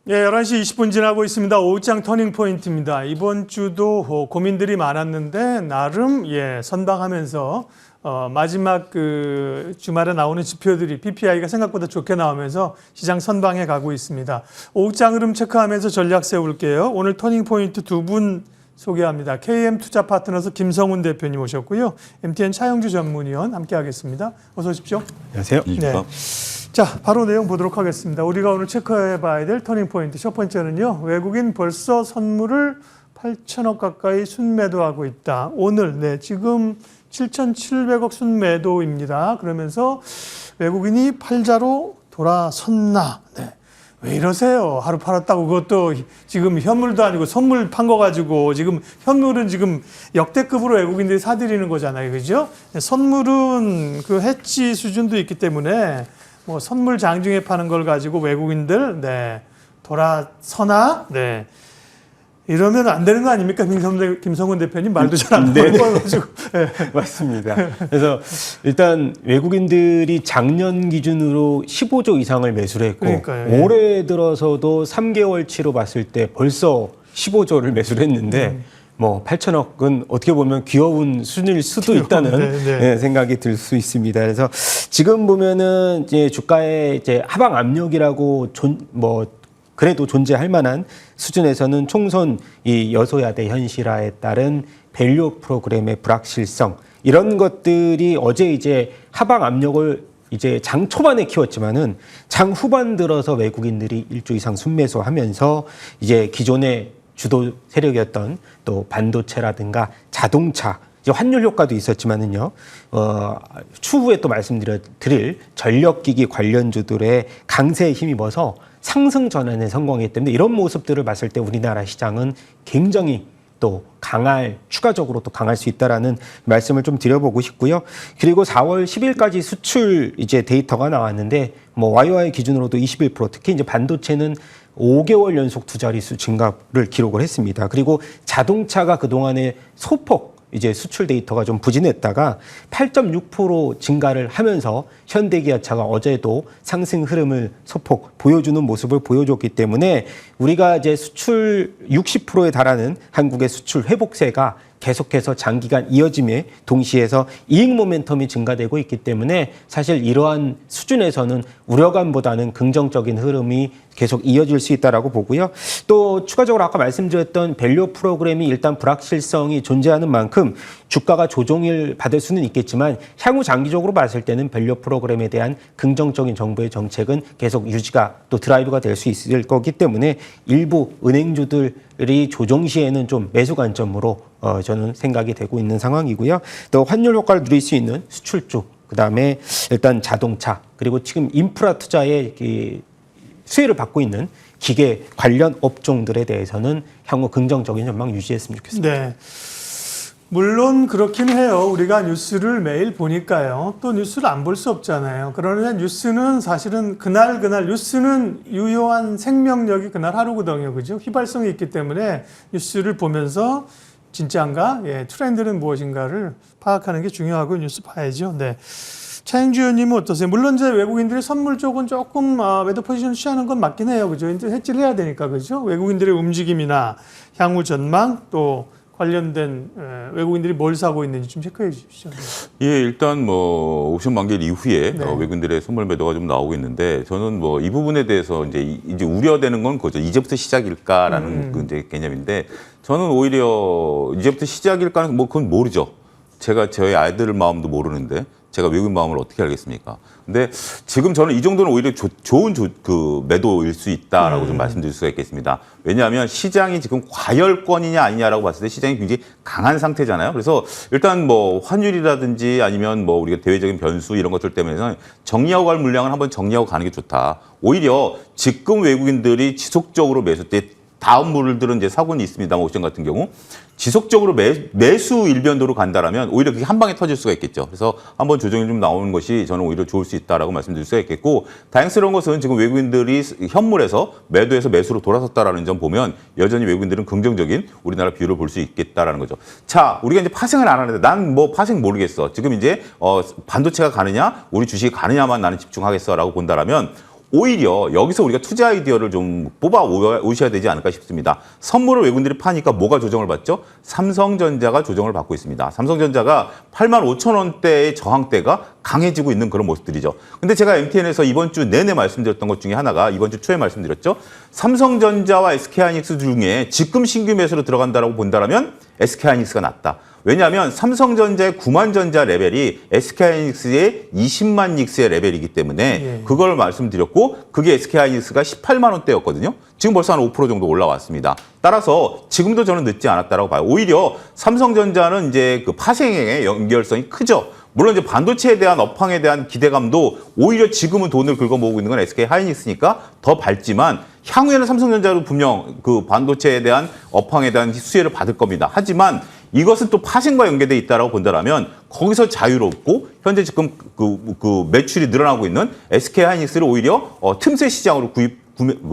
예, 11시 20분 지나고 있습니다. 오후장 터닝포인트입니다. 이번 주도 고민들이 많았는데 나름 선방하면서 마지막 그 주말에 나오는 지표들이 PPI가 생각보다 좋게 나오면서 시장 선방해 가고 있습니다. 오후장 흐름 체크하면서 전략 세울게요. 오늘 터닝포인트 두 분 소개합니다. KM투자파트너스 김성훈 대표님 오셨고요. MTN 차영주 전문위원 함께하겠습니다. 어서 오십시오. 안녕하세요. 네. 자, 바로 내용 보도록 하겠습니다. 우리가 오늘 체크해 봐야 될 터닝포인트. 첫 번째는요. 외국인 벌써 선물을 8천억 가까이 순매도하고 있다. 오늘 지금 7,700억 순매도입니다. 그러면서 외국인이 팔자로 돌아섰나. 네. 왜 이러세요? 하루 팔았다고 그것도 지금 현물도 아니고 선물 판 거 가지고 지금 현물은 지금 역대급으로 외국인들이 사들이는 거잖아요. 그죠? 선물은 그 해치 수준도 있기 때문에 뭐 선물 장중에 파는 걸 가지고 외국인들 돌아서나 이러면 안 되는 거 아닙니까? 김성훈 대표님 말도 잘 안 들어가지고. 네. 맞습니다. 그래서 일단 외국인들이 작년 기준으로 15조 이상을 매수를 했고 그러니까요. 올해 들어서도 3개월치로 봤을 때 벌써 15조를 매수를 했는데 뭐 8천억은 어떻게 보면 귀여운 수준일 수도 있다는 생각이 들 수 있습니다. 그래서 지금 보면은 이제 주가의 이제 하방 압력이라고 그래도 존재할 만한 수준에서는 총선 이 여소야대 현실화에 따른 밸류 프로그램의 불확실성 이런 것들이 어제 이제 하방 압력을 이제 장 초반에 키웠지만은 장 후반 들어서 외국인들이 1조 이상 순매수하면서 이제 기존의 주도 세력이었던 또 반도체라든가 자동차 이제 환율 효과도 있었지만은요. 추후에 또 말씀드릴 전력기기 관련주들의 강세에 힘입어서 상승 전환에 성공했기 때문에 이런 모습들을 봤을 때 우리나라 시장은 굉장히 또 추가적으로 또 강할 수 있다라는 말씀을 좀 드려보고 싶고요. 그리고 4월 10일까지 수출 이제 데이터가 나왔는데 뭐 YOY 기준으로도 21% 특히 이제 반도체는 5개월 연속 두 자릿수 증가를 기록을 했습니다. 그리고 자동차가 그동안에 소폭 이제 수출 데이터가 좀 부진했다가 8.6% 증가를 하면서 현대기아차가 어제도 상승 흐름을 소폭 보여주는 모습을 보여줬기 때문에 우리가 이제 수출 60%에 달하는 한국의 수출 회복세가 계속해서 장기간 이어짐에 동시에서 이익 모멘텀이 증가되고 있기 때문에 사실 이러한 수준에서는 우려감보다는 긍정적인 흐름이 계속 이어질 수 있다라고 보고요. 또 추가적으로 아까 말씀드렸던 밸류 프로그램이 일단 불확실성이 존재하는 만큼 주가가 조정을 받을 수는 있겠지만 향후 장기적으로 봤을 때는 밸류 프로그램에 대한 긍정적인 정부의 정책은 계속 유지가 또 드라이브가 될 수 있을 거기 때문에 일부 은행주들이 조정 시에는 좀 매수 관점으로 저는 생각이 되고 있는 상황이고요. 또 환율 효과를 누릴 수 있는 수출 쪽, 그다음에 일단 자동차, 그리고 지금 인프라 투자의 수혜를 받고 있는 기계 관련 업종들에 대해서는 향후 긍정적인 전망 유지했으면 좋겠습니다. 네. 물론 그렇긴 해요. 우리가 뉴스를 매일 보니까요. 또 뉴스를 안 볼 수 없잖아요. 그러나 뉴스는 사실은 그날 뉴스는 유효한 생명력이 그날 하루거든요. 그죠? 휘발성이 있기 때문에 뉴스를 보면서 진짜인가? 트렌드는 무엇인가를 파악하는 게 중요하고 뉴스 봐야죠. 네. 차영주 의원님은 어떠세요? 물론 이제 외국인들의 선물 쪽은 조금 매도 포지션 취하는 건 맞긴 해요. 그죠? 이제 해지를 해야 되니까. 그죠? 외국인들의 움직임이나 향후 전망 또 관련된 외국인들이 뭘 사고 있는지 좀 체크해 주십시오. 예, 일단 뭐 옵션 만기일 이후에 외국인들의 선물 매도가 좀 나오고 있는데 저는 뭐 이 부분에 대해서 이제 우려되는 건 그죠. 이제부터 시작일까라는 그 이제 개념인데 저는 오히려 이제부터 시작일까는 뭐 그건 모르죠. 제가 저희 아이들 마음도 모르는데 제가 외국인 마음을 어떻게 알겠습니까? 근데 지금 저는 이 정도는 오히려 좋은 그 매도일 수 있다라고 좀 말씀드릴 수가 있겠습니다. 왜냐하면 시장이 지금 과열권이냐 아니냐라고 봤을 때 시장이 굉장히 강한 상태잖아요. 그래서 일단 뭐 환율이라든지 아니면 뭐 우리가 대외적인 변수 이런 것들 때문에 정리하고 갈 물량을 한번 정리하고 가는 게 좋다. 오히려 지금 외국인들이 지속적으로 매수 때 다음 물들은 이제 사고는 있습니다만 옵션 같은 경우 지속적으로 매수 일변도로 간다라면 오히려 그게 한 방에 터질 수가 있겠죠. 그래서 한번 조정이 좀 나오는 것이 저는 오히려 좋을 수 있다라고 말씀드릴 수가 있겠고 다행스러운 것은 지금 외국인들이 현물에서 매도해서 매수로 돌아섰다라는 점 보면 여전히 외국인들은 긍정적인 우리나라 비율을 볼 수 있겠다라는 거죠. 자, 우리가 이제 파생을 안 하는데 난 뭐 파생 모르겠어. 지금 이제 반도체가 가느냐, 우리 주식이 가느냐만 나는 집중하겠어라고 본다라면 오히려 여기서 우리가 투자 아이디어를 좀 뽑아 오셔야 되지 않을까 싶습니다. 선물을 외국인들이 파니까 뭐가 조정을 받죠? 삼성전자가 조정을 받고 있습니다. 삼성전자가 85,000원대의 저항대가 강해지고 있는 그런 모습들이죠. 근데 제가 MTN에서 이번 주 내내 말씀드렸던 것 중에 하나가 이번 주 초에 말씀드렸죠. 삼성전자와 SK하이닉스 중에 지금 신규 매수로 들어간다라고 본다라면 SK하이닉스가 낫다. 왜냐하면 삼성전자의 9만 전자 레벨이 SK하이닉스의 20만 닉스의 레벨이기 때문에 그걸 말씀드렸고 그게 SK하이닉스가 18만 원대였거든요. 지금 벌써 한 5% 정도 올라왔습니다. 따라서 지금도 저는 늦지 않았다라고 봐요. 오히려 삼성전자는 이제 그 파생의 연결성이 크죠. 물론 이제 반도체에 대한 업황에 대한 기대감도 오히려 지금은 돈을 긁어 모으고 있는 건 SK하이닉스니까 더 밝지만 향후에는 삼성전자도 분명 그 반도체에 대한 업황에 대한 수혜를 받을 겁니다. 하지만 이것은 또 파생과 연계돼 있다라고 본다라면 거기서 자유롭고 현재 지금 그 매출이 늘어나고 있는 SK하이닉스를 오히려 틈새 시장으로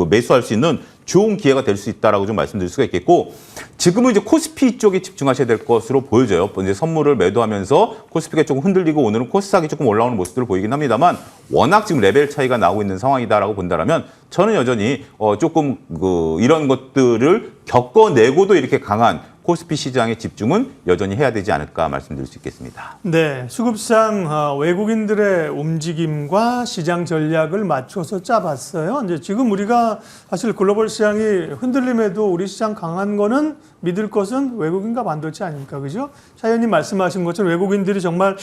매수할 수 있는 좋은 기회가 될 수 있다라고 좀 말씀드릴 수가 있겠고 지금은 이제 코스피 쪽에 집중하셔야 될 것으로 보여져요. 이제 선물을 매도하면서 코스피가 조금 흔들리고 오늘은 코스닥이 조금 올라오는 모습들을 보이긴 합니다만 워낙 지금 레벨 차이가 나오고 있는 상황이다라고 본다라면 저는 여전히 조금 이런 것들을 겪어내고도 이렇게 강한 코스피 시장의 집중은 여전히 해야 되지 않을까 말씀드릴 수 있겠습니다. 네, 수급상 외국인들의 움직임과 시장 전략을 맞춰서 짜봤어요. 이제 지금 우리가 사실 글로벌 시장이 흔들림에도 우리 시장 강한 거는 믿을 것은 외국인과 반도체 아닙니까, 그죠? 차 의원님 말씀하신 것처럼 외국인들이 정말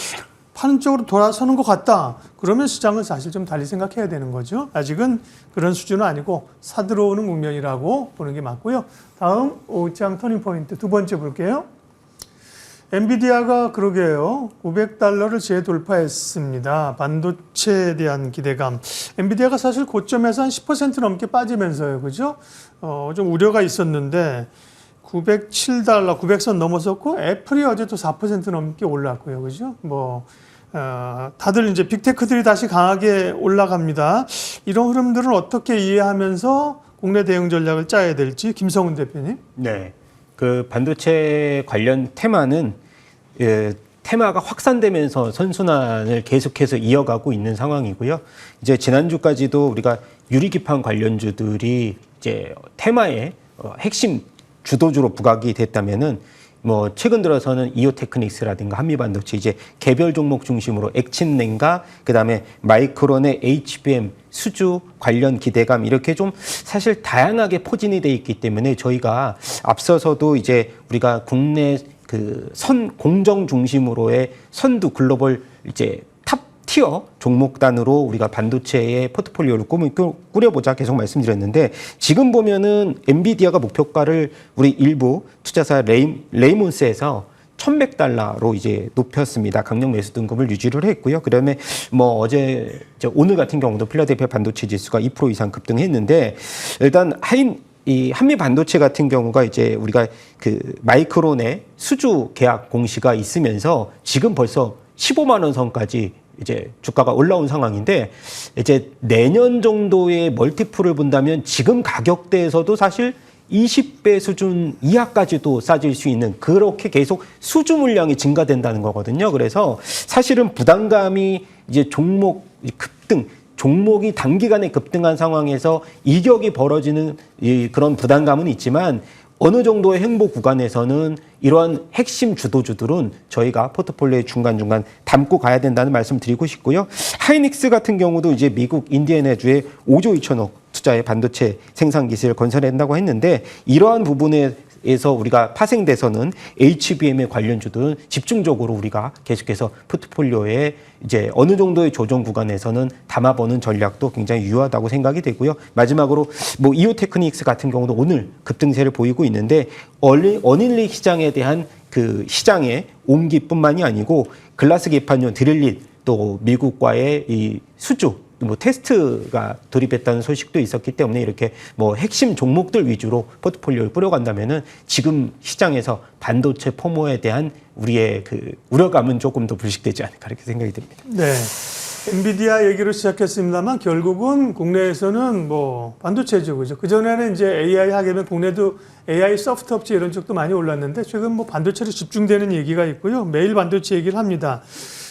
파는 쪽으로 돌아서는 것 같다. 그러면 시장은 사실 좀 달리 생각해야 되는 거죠. 아직은 그런 수준은 아니고 사들어오는 국면이라고 보는 게 맞고요. 다음 5장 터닝포인트 두 번째 볼게요. 엔비디아가 그러게요. 900달러를 재돌파했습니다. 반도체에 대한 기대감. 엔비디아가 사실 고점에서 한 10% 넘게 빠지면서요. 그죠? 좀 우려가 있었는데 907달러, 900선 넘어섰고 애플이 어제 또 4% 넘게 올랐고요. 그죠? 다들 이제 빅테크들이 다시 강하게 올라갑니다. 이런 흐름들은 어떻게 이해하면서 국내 대응 전략을 짜야 될지 김성훈 대표님. 네. 그 반도체 관련 테마는 테마가 확산되면서 선순환을 계속해서 이어가고 있는 상황이고요. 이제 지난주까지도 우리가 유리기판 관련주들이 이제 테마의 핵심 주도주로 부각이 됐다면은 뭐 최근 들어서는 이오테크닉스라든가 한미반도체 이제 개별 종목 중심으로 액친냉과 그다음에 마이크론의 HBM 수주 관련 기대감 이렇게 좀 사실 다양하게 포진이 돼 있기 때문에 저희가 앞서서도 이제 우리가 국내 그 공정 중심으로의 선두 글로벌 이제 탑 티어 종목단으로 우리가 반도체의 포트폴리오를 꾸려보자 계속 말씀드렸는데 지금 보면은 엔비디아가 목표가를 우리 일부 투자사 레이몬스에서 1,100달러로 이제 높였습니다. 강력 매수 등급을 유지를 했고요. 그다음에 뭐 오늘 같은 경우도 필라델피아 반도체 지수가 2% 이상 급등했는데 일단 이 한미 반도체 같은 경우가 이제 우리가 그 마이크론의 수주 계약 공시가 있으면서 지금 벌써 15만 원 선까지 이제 주가가 올라온 상황인데 이제 내년 정도의 멀티플을 본다면 지금 가격대에서도 사실 20배 수준 이하까지도 싸질 수 있는 그렇게 계속 수주 물량이 증가된다는 거거든요. 그래서 사실은 부담감이 이제 종목이 단기간에 급등한 상황에서 이격이 벌어지는 그런 부담감은 있지만 어느 정도의 행보 구간에서는 이러한 핵심 주도주들은 저희가 포트폴리오에 중간중간 담고 가야 된다는 말씀 드리고 싶고요. 하이닉스 같은 경우도 이제 미국 인디애나주에 5조 2천억 투자의 반도체 생산 기술을 건설한다고 했는데 이러한 부분에서 우리가 파생돼서는 HBM의 관련주들은 집중적으로 우리가 계속해서 포트폴리오에 이제 어느 정도의 조정 구간에서는 담아보는 전략도 굉장히 유효하다고 생각이 되고요. 마지막으로 뭐 이오테크닉스 같은 경우도 오늘 급등세를 보이고 있는데 어닐리 시장에 대한 그 시장의 온기뿐만이 아니고 글라스 기판용 드릴릿 또 미국과의 이 수주 뭐 테스트가 돌입했다는 소식도 있었기 때문에 이렇게 뭐 핵심 종목들 위주로 포트폴리오를 꾸려간다면은 지금 시장에서 반도체 포모에 대한 우리의 그 우려감은 조금 더 불식되지 않을까 이렇게 생각이 듭니다. 네. 엔비디아 얘기로 시작했습니다만 결국은 국내에서는 뭐 반도체죠, 그죠? 그 전에는 이제 AI 하게면 국내도 AI 소프트 업체 이런 쪽도 많이 올랐는데 최근 뭐 반도체로 집중되는 얘기가 있고요. 매일 반도체 얘기를 합니다.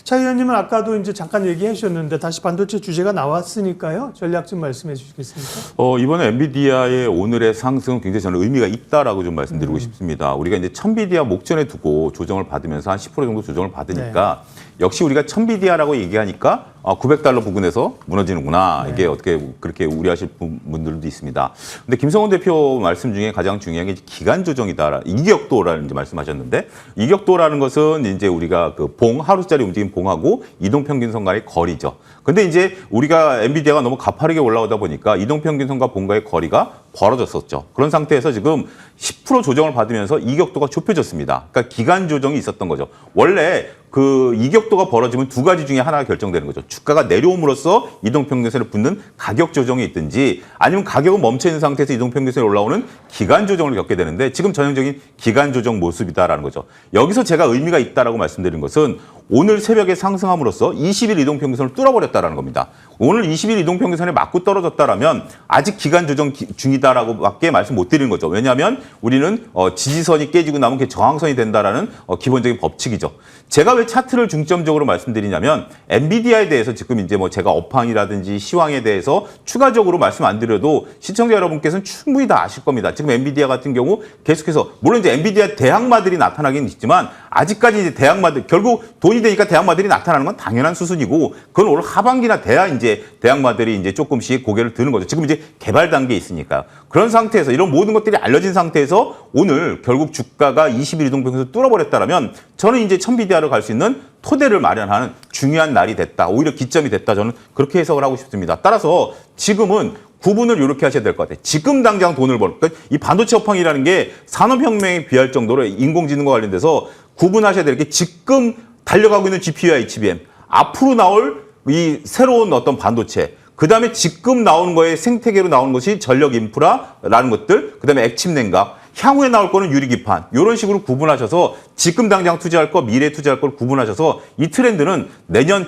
차 의원님은 아까도 이제 잠깐 얘기해 주셨는데 다시 반도체 주제가 나왔으니까요. 전략 좀 말씀해 주시겠습니까? 이번에 엔비디아의 오늘의 상승은 굉장히 저는 의미가 있다라고 좀 말씀드리고 싶습니다. 우리가 이제 천비디아 목전에 두고 조정을 받으면서 한 10% 정도 조정을 받으니까 역시 우리가 천비디아라고 얘기하니까 900달러 부근에서 무너지는구나. 이게 어떻게 그렇게 우려하실 분들도 있습니다. 근데 김성원 대표 말씀 중에 가장 중요한 게 기간 조정이다. 이격도라는 이제 말씀하셨는데 이격도라는 것은 이제 우리가 그 하루짜리 움직임 봉하고 이동평균선 간의 거리죠. 근데 이제 우리가 엔비디아가 너무 가파르게 올라오다 보니까 이동평균선과 봉과의 거리가 벌어졌었죠. 그런 상태에서 지금 10% 조정을 받으면서 이격도가 좁혀졌습니다. 그러니까 기간 조정이 있었던 거죠. 원래 그 이격도가 벌어지면 두 가지 중에 하나가 결정되는 거죠. 주가가 내려옴으로써 이동평균선에 붙는 가격 조정이 있든지 아니면 가격은 멈춰 있는 상태에서 이동평균선에 올라오는 기간 조정을 겪게 되는데 지금 전형적인 기간 조정 모습이다라는 거죠. 여기서 제가 의미가 있다라고 말씀드린 것은 오늘 새벽에 상승함으로써 20일 이동평균선을 뚫어버렸다라는 겁니다. 오늘 20일 이동평균선에 맞고 떨어졌다라면 아직 기간 조정 중이다라고밖에 말씀 못 드리는 거죠. 왜냐하면 우리는 지지선이 깨지고 나면 그게 저항선이 된다라는 기본적인 법칙이죠. 제가 왜 차트를 중점적으로 말씀드리냐면 엔비디아에 대해서 지금 이제 뭐 제가 업황이라든지 시황에 대해서 추가적으로 말씀 안 드려도 시청자 여러분께서는 충분히 다 아실 겁니다. 지금 엔비디아 같은 경우 계속해서 물론 이제 엔비디아 대항마들이 나타나긴 있지만 아직까지 이제 대항마들 결국 돈이 되니까 대항마들이 나타나는 건 당연한 수순이고 그건 올 하반기나 돼야 이제 대항마들이 이제 조금씩 고개를 드는 거죠. 지금 이제 개발 단계에 있으니까요. 그런 상태에서 이런 모든 것들이 알려진 상태에서 오늘 결국 주가가 20일 이동평균선을 뚫어버렸다면 저는 이제 천비디아로 갈 수 있는 토대를 마련하는 중요한 날이 됐다. 오히려 기점이 됐다. 저는 그렇게 해석을 하고 싶습니다. 따라서 지금은 구분을 이렇게 하셔야 될 것 같아요. 지금 당장 돈을 그러니까 이 반도체 업황이라는 게 산업혁명에 비할 정도로 인공지능과 관련돼서 구분하셔야 될 게 지금 달려가고 있는 GPU와 HBM, 앞으로 나올 이 새로운 어떤 반도체, 그 다음에 지금 나오는 거에 생태계로 나오는 것이 전력 인프라라는 것들, 그 다음에 액침 냉각, 향후에 나올 거는 유리기판, 이런 식으로 구분하셔서 지금 당장 투자할 거, 미래에 투자할 걸 구분하셔서 이 트렌드는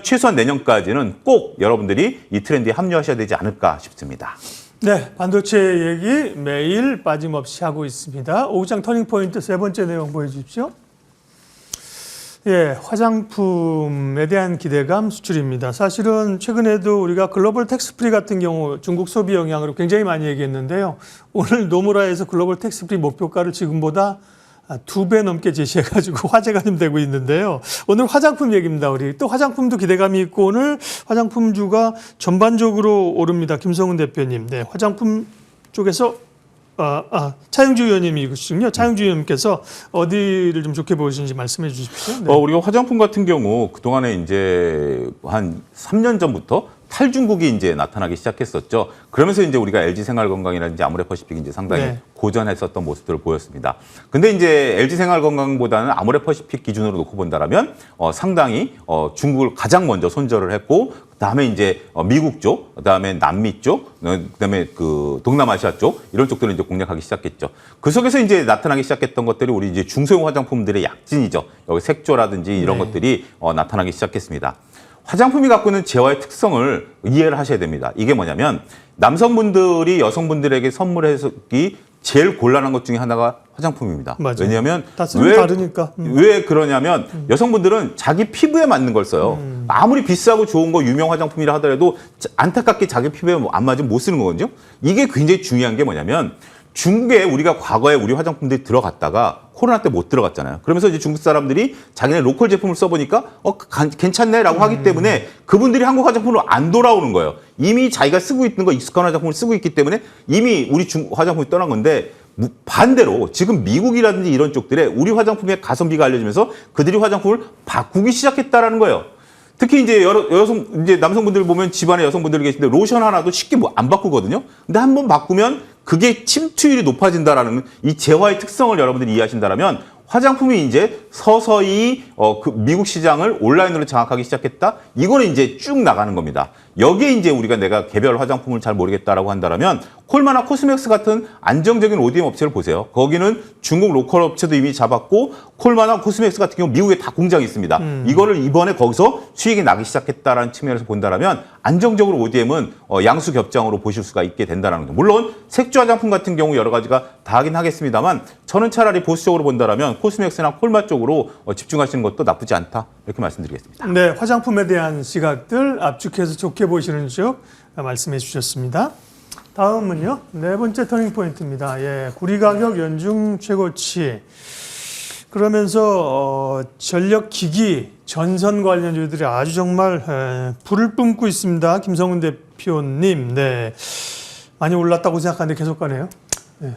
최소한 내년까지는 꼭 여러분들이 이 트렌드에 합류하셔야 되지 않을까 싶습니다. 네, 반도체 얘기 매일 빠짐없이 하고 있습니다. 오후장 터닝포인트 세 번째 내용 보여주십시오. 예, 화장품에 대한 기대감 수출입니다. 사실은 최근에도 우리가 글로벌 텍스프리 같은 경우 중국 소비 영향으로 굉장히 많이 얘기했는데요. 오늘 노무라에서 글로벌 텍스프리 목표가를 지금보다 2배 넘게 제시해가지고 화제가 좀 되고 있는데요. 오늘 화장품 얘기입니다. 우리 또 화장품도 기대감이 있고 오늘 화장품주가 전반적으로 오릅니다. 김성훈 대표님. 네, 화장품 쪽에서 차영주 의원님이시군요. 차영주 의원님께서 어디를 좀 좋게 보시는지 말씀해 주십시오. 네. 우리가 화장품 같은 경우 그동안에 이제 한 3년 전부터 탈중국이 이제 나타나기 시작했었죠. 그러면서 이제 우리가 LG생활건강이라든지 아모레퍼시픽이 이제 상당히 고전했었던 모습들을 보였습니다. 근데 이제 LG생활건강보다는 아모레퍼시픽 기준으로 놓고 본다라면 상당히 중국을 가장 먼저 손절을 했고 그다음에 이제 미국 쪽, 그다음에 남미 쪽, 그다음에 그 동남아시아 쪽 이런 쪽들을 이제 공략하기 시작했죠. 그 속에서 이제 나타나기 시작했던 것들이 우리 이제 중소형 화장품들의 약진이죠. 여기 색조라든지 이런 것들이 나타나기 시작했습니다. 화장품이 갖고 있는 재화의 특성을 이해를 하셔야 됩니다. 이게 뭐냐면 남성분들이 여성분들에게 선물해서기 제일 곤란한 것 중에 하나가 화장품입니다. 맞아요. 왜냐하면 다 쓰면 다르니까. 왜 그러냐면 여성분들은 자기 피부에 맞는 걸 써요. 아무리 비싸고 좋은 거 유명 화장품이라 하더라도 안타깝게 자기 피부에 안 맞으면 못 쓰는 거거든요. 이게 굉장히 중요한 게 뭐냐면 중국에 우리가 과거에 우리 화장품들이 들어갔다가 코로나 때 못 들어갔잖아요. 그러면서 이제 중국 사람들이 자기네 로컬 제품을 써보니까 괜찮네라고 하기 때문에 그분들이 한국 화장품으로 안 돌아오는 거예요. 이미 자기가 쓰고 있는 거 익숙한 화장품을 쓰고 있기 때문에 이미 우리 중국 화장품이 떠난 건데 반대로 지금 미국이라든지 이런 쪽들에 우리 화장품의 가성비가 알려지면서 그들이 화장품을 바꾸기 시작했다라는 거예요. 특히 이제 이제 남성분들 보면 집안에 여성분들이 계신데 로션 하나도 쉽게 안 바꾸거든요. 근데 한번 바꾸면 그게 침투율이 높아진다라는 이 재화의 특성을 여러분들이 이해하신다면 화장품이 이제 서서히 그 미국 시장을 온라인으로 장악하기 시작했다. 이거는 이제 쭉 나가는 겁니다. 여기에 이제 우리가 내가 개별 화장품을 잘 모르겠다라고 한다면 콜마나 코스맥스 같은 안정적인 ODM 업체를 보세요. 거기는 중국 로컬 업체도 이미 잡았고 콜마나 코스맥스 같은 경우 미국에 다 공장이 있습니다. 이거를 이번에 거기서 수익이 나기 시작했다라는 측면에서 본다면 안정적으로 ODM은 양수 겹장으로 보실 수가 있게 된다는 거죠. 물론 색조 화장품 같은 경우 여러 가지가 다 하긴 하겠습니다만 저는 차라리 보수적으로 본다면 코스맥스나 콜마 쪽으로 쪽으로 집중하시는 것도 나쁘지 않다 이렇게 말씀드리겠습니다. 네, 화장품에 대한 시각들 압축해서 좋게 보시는 쪽 말씀해 주셨습니다. 다음은요, 네 번째 터닝 포인트입니다. 예, 구리 가격 연중 최고치. 그러면서 전력기기, 전선 관련주들이 아주 정말 불을 뿜고 있습니다. 김성훈 대표님, 네, 많이 올랐다고 생각하는데 계속 가네요. 네.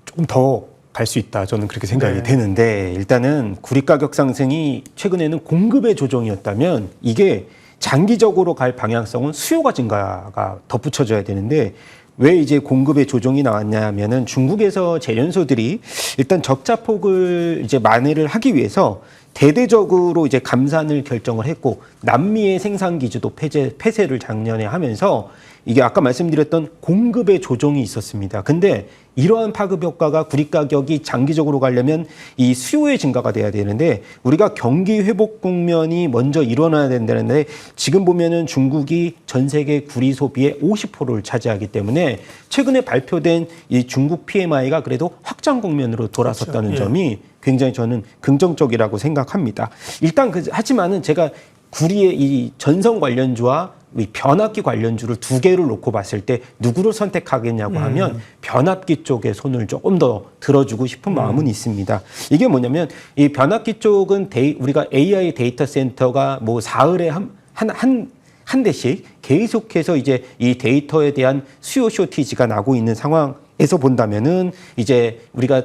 조금 더 갈 수 있다. 저는 그렇게 생각이 네. 되는데 일단은 구리 가격 상승이 최근에는 공급의 조정이었다면 이게 장기적으로 갈 방향성은 수요가 증가가 덧붙여져야 되는데 왜 이제 공급의 조정이 나왔냐면은 중국에서 제련소들이 일단 적자폭을 이제 만회를 하기 위해서 대대적으로 이제 감산을 결정을 했고 남미의 생산 기지도 폐쇄를 작년에 하면서 이게 아까 말씀드렸던 공급의 조정이 있었습니다. 근데 이러한 파급 효과가 구리 가격이 장기적으로 가려면 이 수요의 증가가 돼야 되는데 우리가 경기 회복 국면이 먼저 일어나야 된다는데 지금 보면은 중국이 전 세계 구리 소비의 50%를 차지하기 때문에 최근에 발표된 이 중국 PMI가 그래도 확장 국면으로 돌아섰다는 그렇죠. 예. 점이 굉장히 저는 긍정적이라고 생각합니다. 일단 하지만은 제가 구리의 이 전선 관련주와 이 변압기 관련주를 두 개를 놓고 봤을 때 누구를 선택하겠냐고 하면 변압기 쪽에 손을 조금 더 들어주고 싶은 마음은 있습니다. 이게 뭐냐면 이 변압기 쪽은 우리가 AI 데이터 센터가 뭐 사흘에 한 대씩 계속해서 이제 이 데이터에 대한 수요 쇼티지가 나고 있는 상황에서 본다면은 이제 우리가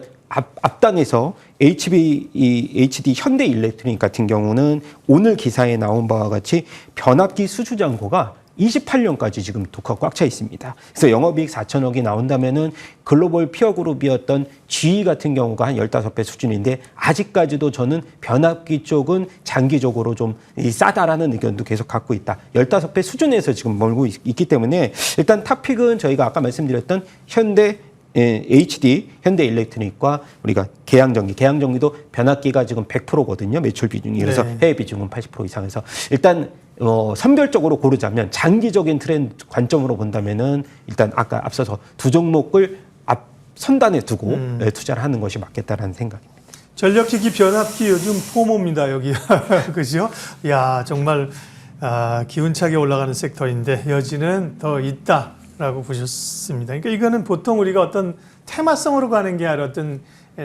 앞단에서 HD 현대 일렉트로닉 같은 경우는 오늘 기사에 나온 바와 같이 변압기 수주 잔고가 28년까지 지금 독하고 꽉 차 있습니다. 그래서 영업이익 4천억이 나온다면은 글로벌 피어 그룹이었던 GE 같은 경우가 한 15배 수준인데 아직까지도 저는 변압기 쪽은 장기적으로 좀 싸다라는 의견도 계속 갖고 있다. 15배 수준에서 지금 몰고 있기 때문에 일단 탑픽은 저희가 아까 말씀드렸던 HD 현대 일렉트로닉과 우리가 계양전기도 변압기가 지금 100%거든요. 매출 비중이. 그래서 네. 해외 비중은 80% 이상. 일단 선별적으로 고르자면 장기적인 트렌드 관점으로 본다면은 일단 아까 앞서서 두 종목을 앞 선단에 두고 투자를 하는 것이 맞겠다라는 생각입니다. 전력기기 변압기 요즘 포모입니다, 여기. 그죠? 야, 정말 기운차게 올라가는 섹터인데 여지는 더 있다라고 보셨습니다. 그러니까 이거는 보통 우리가 어떤 테마성으로 가는 게 아니라 어떤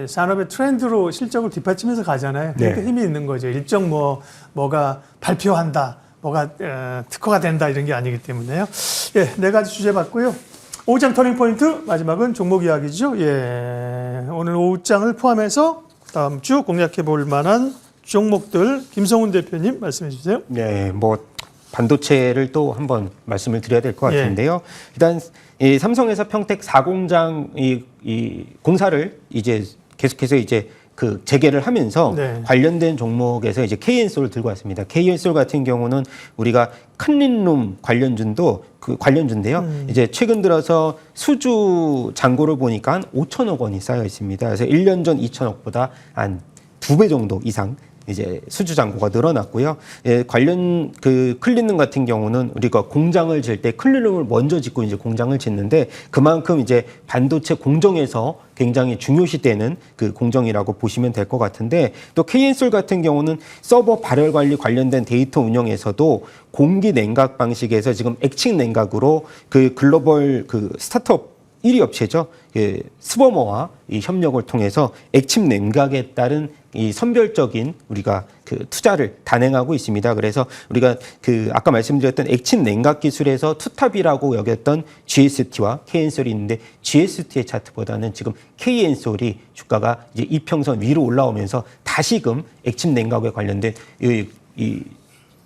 산업의 트렌드로 실적을 뒷받침해서 가잖아요. 그러니까 네. 힘이 있는 거죠. 일정 뭐가 발표한다, 뭐가 특허가 된다 이런 게 아니기 때문에요. 예, 네 가지 주제 봤고요. 오후장 터닝 포인트 마지막은 종목 이야기죠. 예, 오늘 오후장을 포함해서 다음 주 공략해 볼 만한 종목들 김성훈 대표님 말씀해 주세요. 네, 뭐 반도체를 또 한번 말씀을 드려야 될 것 예. 같은데요. 일단 이 삼성에서 평택 4공장 이 공사를 이제 계속해서 이제 그 재개를 하면서 네. 관련된 종목에서 이제 KN솔을 들고 왔습니다. KN솔 같은 경우는 우리가 클린룸 관련주인데요. 이제 최근 들어서 수주 잔고를 보니까 한 5천억 원이 쌓여 있습니다. 그래서 1년 전 2천억보다 한 2배 정도 이상 이제 수주 잔고가 늘어났고요. 예, 관련 그 클린룸 같은 경우는 우리가 공장을 질 때 클린룸을 먼저 짓고 이제 공장을 짓는데 그만큼 이제 반도체 공정에서 굉장히 중요시되는 그 공정이라고 보시면 될 것 같은데 또 KN솔 같은 경우는 서버 발열 관리 관련된 데이터 운영에서도 공기 냉각 방식에서 지금 액칭 냉각으로 그 글로벌 그 스타트업 1위 업체죠. 그 스버머와 이 협력을 통해서 액침 냉각에 따른 이 선별적인 우리가 그 투자를 단행하고 있습니다. 그래서 우리가 그 아까 말씀드렸던 액침 냉각 기술에서 투탑이라고 여겼던 GST와 KN솔이 있는데 GST의 차트보다는 지금 KN솔이 주가가 이제 이평선 위로 올라오면서 다시금 액침 냉각에 관련된 이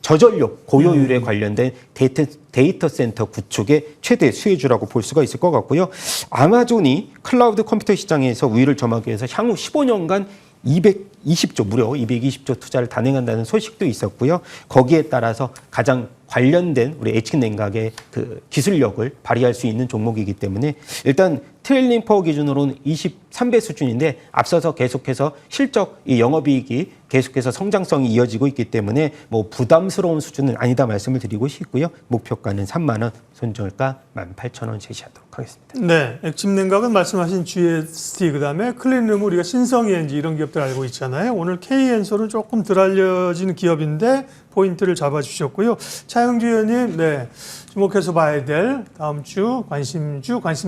저전력 고효율에 관련된 데이터 센터 구축의 최대 수혜주라고 볼 수가 있을 것 같고요. 아마존이 클라우드 컴퓨터 시장에서 우위를 점하기 위해서 향후 15년간 220조, 무려 220조 투자를 단행한다는 소식도 있었고요. 거기에 따라서 가장 관련된 우리 액침 냉각의 그 기술력을 발휘할 수 있는 종목이기 때문에 일단 트레일링 파워 기준으로는 23배 수준인데 앞서서 계속해서 실적 이 영업이익이 계속해서 성장성이 이어지고 있기 때문에 뭐 부담스러운 수준은 아니다 말씀을 드리고 싶고요. 목표가는 3만 원, 손절가 18,000원 제시하도록 하겠습니다. 네, 액침 냉각은 말씀하신 GST 그다음에 클린룸 우리가 신성ENG 이런 기업들 알고 있잖아요. 오늘 K엔솔은 조금 덜 알려진 기업인데 포인트를 잡아주셨고요. 차영주 의원님, 네, 주목해서 봐야 될 다음 주 관심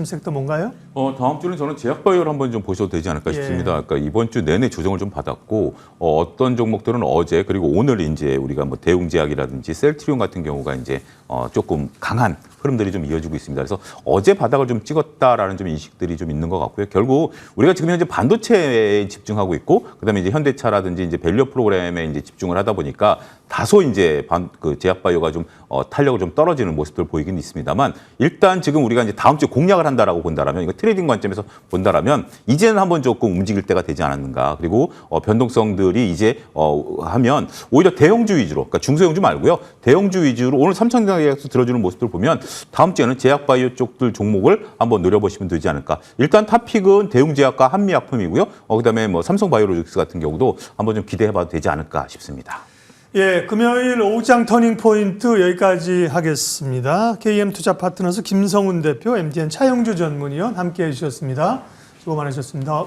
섹터 뭔가요? 다음 주는 저는 제약바이오를 한번 좀 보셔도 되지 않을까 싶습니다. 그러니까 이번 주 내내 조정을 좀 받았고 어떤 종목들은 어제 그리고 오늘 이제 우리가 뭐 대웅제약이라든지 셀트리온 같은 경우가 이제 조금 강한 흐름들이 좀 이어지고 있습니다. 그래서 어제 바닥을 좀 찍었다라는 좀 인식들이 좀 있는 것 같고요. 결국 우리가 지금 현재 반도체에 집중하고 있고 그다음에 이제 현대차라든지 이제 밸류 프로그램에 이제 집중을 하다 보니까 다소 이제 그 제약바이오가 좀 탄력을 좀 떨어지는 모습들 보이긴 있습니다만 일단 지금 우리가 이제 다음 주에 공략을 한다라고 본다라면 이거 트레이딩 관점에서 본다라면 이제는 한번 조금 움직일 때가 되지 않았는가. 그리고 변동성들이 이제 하면 오히려 대형주 위주로, 그러니까 중소형주 말고요. 대형주 위주로 오늘 삼성전자에서 들어주는 모습들 보면 다음 주에는 제약바이오 쪽들 종목을 한번 노려보시면 되지 않을까. 일단 탑픽은 대웅제약과 한미약품이고요. 그다음에 뭐 삼성바이오로직스 같은 경우도 한번 좀 기대해봐도 되지 않을까 싶습니다. 예, 금요일 오후장 터닝 포인트 여기까지 하겠습니다. KM투자파트너스 김성훈 대표, MTN 차영주 전문위원 함께해 주셨습니다. 수고 많으셨습니다.